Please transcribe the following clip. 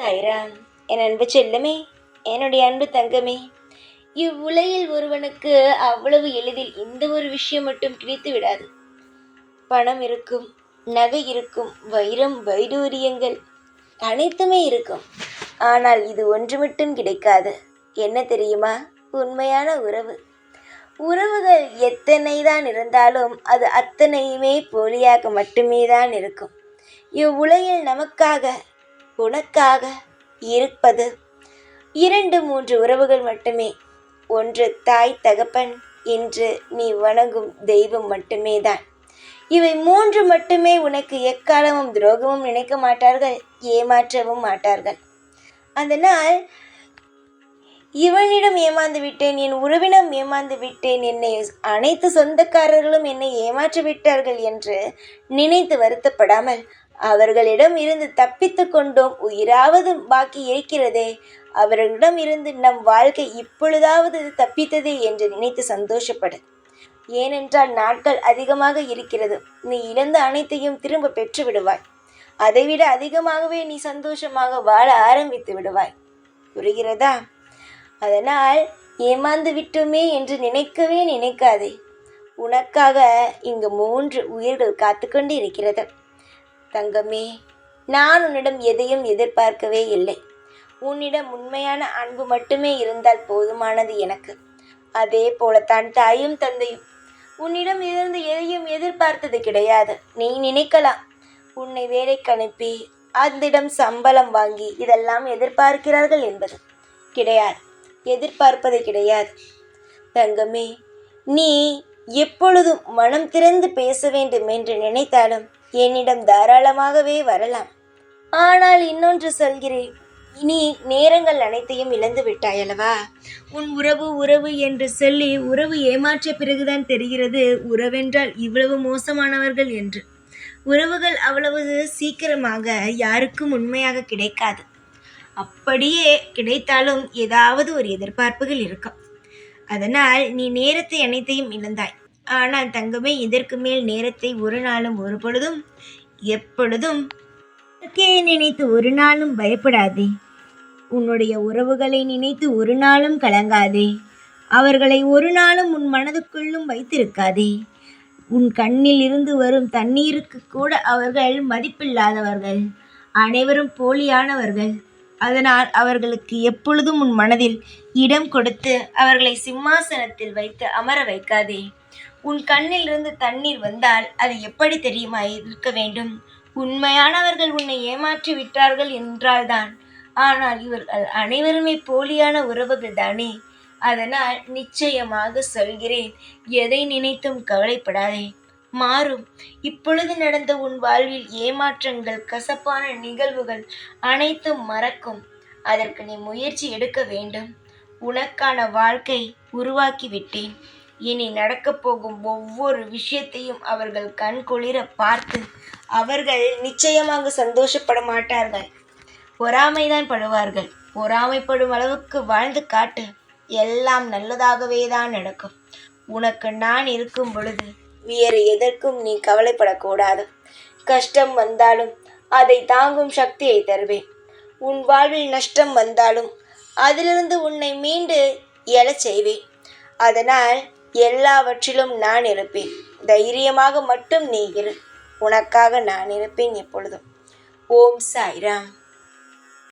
சாய்ராம். என் அன்பு செல்லமே, என்னுடைய அன்பு தங்கமே, இவ்வுலகில் ஒருவனுக்கு அவ்வளவு எளிதில் இந்த ஒரு விஷயம் மட்டும் கிடைத்து விடாது. பணம் இருக்கும், நகை இருக்கும், வைரம் வைடூரியங்கள் அனைத்துமே இருக்கும். ஆனால் இது ஒன்று மட்டும் கிடைக்காது. என்ன தெரியுமா? உண்மையான உறவு. உறவுகள் எத்தனை தான் இருந்தாலும் அது அத்தனையுமே போலியாக மட்டுமே தான் இருக்கும். இவ்வுலகில் நமக்காக உனக்காக இருப்பது 2-3 உறவுகள் மட்டுமே. ஒன்று தாய் தகப்பன், இன்று நீ வணங்கும் தெய்வம் மட்டுமே தான். இவை 3 மட்டுமே உனக்கு எக்காலமும் துரோகமும் நினைக்க மாட்டார்கள், ஏமாற்றவும் மாட்டார்கள். அதனால் இவனிடம் ஏமாந்து விட்டேன், என் உறவினம் ஏமாந்து விட்டேன், என்னை அனைத்து சொந்தக்காரர்களும் என்னை ஏமாற்றி விட்டார்கள் என்று நினைத்து வருத்தப்படாமல், அவர்களிடம் இருந்து தப்பித்து கொண்டோம், உயிராவது பாக்கி இருக்கிறதே, அவர்களிடம் இருந்து நம் வாழ்க்கை இப்பொழுதாவது தப்பித்ததே என்று நினைத்து சந்தோஷப்படு. ஏனென்றால் நாட்கள் அதிகமாக இருக்கிறது. நீ இழந்த அனைத்தையும் திரும்ப பெற்று விடுவாய். அதைவிட அதிகமாகவே நீ சந்தோஷமாக வாழ ஆரம்பித்து விடுவாய். புரிகிறதா? அதனால் ஏமாந்து விட்டோமே என்று நினைக்கவே நினைக்காதே. உனக்காக இங்கு 3 உயிர்கள் காத்து கொண்டு இருக்கிறது. தங்கமே, நான் உன்னிடம் எதையும் எதிர்பார்க்கவே இல்லை. உன்னிடம் உண்மையான அன்பு மட்டுமே இருந்தால் போதுமானது எனக்கு. அதே போலத்தான் தாயும் தந்தையும் உன்னிடம் இருந்து எதையும் எதிர்பார்த்தது கிடையாது. நீ நினைக்கலாம், உன்னை வேலைக்கு அனுப்பி அந்திடம் சம்பளம் வாங்கி இதெல்லாம் எதிர்பார்க்கிறார்கள் என்பது. கிடையாது, எதிர்பார்ப்பது கிடையாது. தங்கமே, நீ எப்பொழுதும் மனம் திறந்து பேச வேண்டும் என்று நினைத்தாலும் என்னிடம் தாராளமாகவே வரலாம். ஆனால் இன்னொன்று சொல்கிறேன், நீ நேரங்கள் அனைத்தையும் இழந்து விட்டாயல்லவா? உன் உறவு உறவு என்று சொல்லி உறவு ஏமாற்றிய பிறகுதான் தெரிகிறது உறவென்றால் இவ்வளவு மோசமானவர்கள் என்று. உறவுகள் அவ்வளவு சீக்கிரமாக யாருக்கும் உண்மையாக கிடைக்காது. அப்படியே கிடைத்தாலும் ஏதாவது ஒரு எதிர்பார்ப்புகள் இருக்கும். அதனால் நீ நேரத்தை அனைத்தையும் இழந்தாய். ஆனால் தங்கமே, இதற்கு மேல் நேரத்தை ஒரு நாளும் ஒரு பொழுதும் எப்பொழுதும் நினைத்து ஒரு நாளும் பயப்படாதே. உன்னுடைய உறவுகளை நினைத்து ஒரு நாளும் கலங்காதே. அவர்களை ஒரு நாளும் உன் மனதுக்குள்ளும் வைத்திருக்காதே. உன் கண்ணில் இருந்து வரும் தண்ணீருக்கு கூட அவர்கள் மதிப்பில்லாதவர்கள், அனைவரும் போலியானவர்கள். அதனால் அவர்களுக்கு எப்பொழுதும் உன் மனதில் இடம் கொடுத்து அவர்களை சிம்மாசனத்தில் வைத்து அமர வைக்காதே. உன் கண்ணில் இருந்து தண்ணீர் வந்தால் அது எப்படி தெரியுமா இருக்க வேண்டும்? உண்மையானவர்கள் உன்னை ஏமாற்றி விட்டார்கள் என்றால்தான். ஆனால் இவர்கள் அனைவருமே போலியான உறவுகள் தானே. அதனால் நிச்சயமாக சொல்கிறேன், எதை நினைத்தும் கவலைப்படாதே. மாறும். இப்பொழுது நடந்த உன் வாழ்வில் ஏமாற்றங்கள், கசப்பான நிகழ்வுகள் அனைத்தும் மறக்கும். அதற்கு நீ முயற்சி எடுக்க வேண்டும். உனக்கான வாழ்க்கை உருவாக்கி விட்டேன். இனி நடக்கப் போகும் ஒவ்வொரு விஷயத்தையும் அவர்கள் கண்குளிர பார்த்து அவர்கள் நிச்சயமாக சந்தோஷப்பட மாட்டார்கள், பொறாமைதான் படுவார்கள். பொறாமைப்படும் அளவுக்கு வாழ்ந்து காட்டு. எல்லாம் நல்லதாகவே தான் நடக்கும். உனக்கு நான் இருக்கும் பொழுது வேறு எதற்கும் நீ கவலைப்படக்கூடாது. கஷ்டம் வந்தாலும் அதை தாங்கும் சக்தியை தருவேன். உன் வாழ்வில் நஷ்டம் வந்தாலும் அதிலிருந்து உன்னை மீண்டு எழச் செய்வேன். அதனால் எல்லாவற்றிலும் நான் இருப்பேன். தைரியமாக மட்டும் நீ இரு. உனக்காக நான் இருப்பேன் எப்பொழுதும். ஓம் சாய்ராம்.